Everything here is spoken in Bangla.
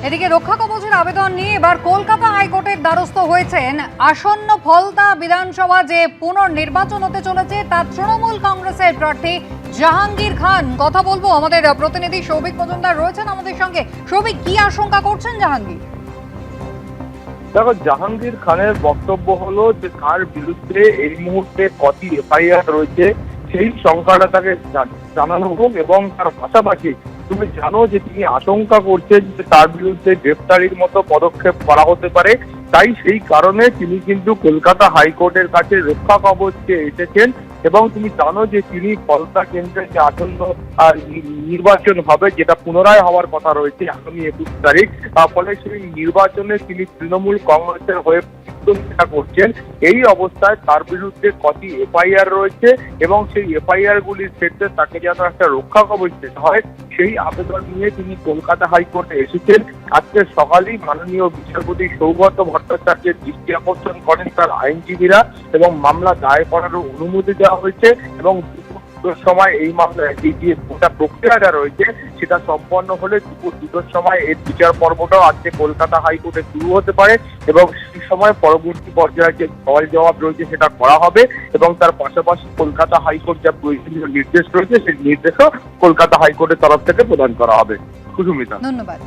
এদিকে রক্ষা কবচের আবেদন নিয়ে এবার কলকাতা হাইকোর্টের দ্বারস্থ হয়েছেন আসন্ন ফলতা বিধানসভা যে পুনর্নির্বাচন হতে চলেছে তা তৃণমূল কংগ্রেসের প্রার্থী জাহাঙ্গীর খান। কথা বলবো, আমাদের প্রতিনিধি সৌভিক মজুমদার রয়েছেন আমাদের সঙ্গে। সৌভিক, কি আশঙ্কা করছেন জাহাঙ্গীর? দেখো, জাহাঙ্গীর খানের বক্তব্য হলো যে তার বিরুদ্ধে এই মুহূর্তে কটি এফআইআর রয়েছে সেই সংখ্যাটা তাকে জানানো হোক, এবং তার পাশাপাশি তুমি জানো যে তিনি আশঙ্কা করছেন যে তার বিরুদ্ধে গ্রেফতারির মতো পদক্ষেপ করা হতে পারে। তাই সেই কারণে তিনি কিন্তু কলকাতা হাইকোর্টের কাছে রক্ষা কবচ চেয়ে এসেছেন। এবং তুমি জানো যে তিনি ফলতা কেন্দ্রে যে আসন্ন নির্বাচন হবে, যেটা পুনরায় হওয়ার কথা রয়েছে আগামী 21 তারিখ, ফলে সেই নির্বাচনে তিনি তৃণমূল কংগ্রেসের হয়ে প্রতিদ্বন্দ্বিতা করছেন। এই অবস্থায় তার বিরুদ্ধে কটি এফআইআর রয়েছে এবং সেই এফআইআর গুলির ক্ষেত্রে তাকে যেন একটা রক্ষা কবচ দিতে হয়, সেই আবেদন নিয়ে তিনি কলকাতা হাইকোর্টে এসেছেন। আজকে সকালেই মাননীয় বিচারপতি সৌগত ভট্টাচার্যের দৃষ্টি আকর্ষণ করেন তার আইনজীবীরা এবং মামলা দায়ের করারও অনুমতি দেওয়া হয়েছে। এবং দুপুর সময় এই মামলায় এই যে গোটা প্রক্রিয়াটা রয়েছে সেটা সম্পন্ন হলে দুপুর 2টোর সময় এর বিচার পর্বটাও আজকে কলকাতা হাইকোর্টে শুরু হতে পারে এবং সেই সময় পরবর্তী পর্যায়ে যে সওয়াল জবাব রয়েছে সেটা করা হবে। এবং তার পাশাপাশি কলকাতা হাইকোর্ট যা প্রয়োজনীয় নির্দেশ রয়েছে সেই নির্দেশও কলকাতা হাইকোর্টের তরফ থেকে প্রদান করা হবে। সুস্মিতা, ধন্যবাদ।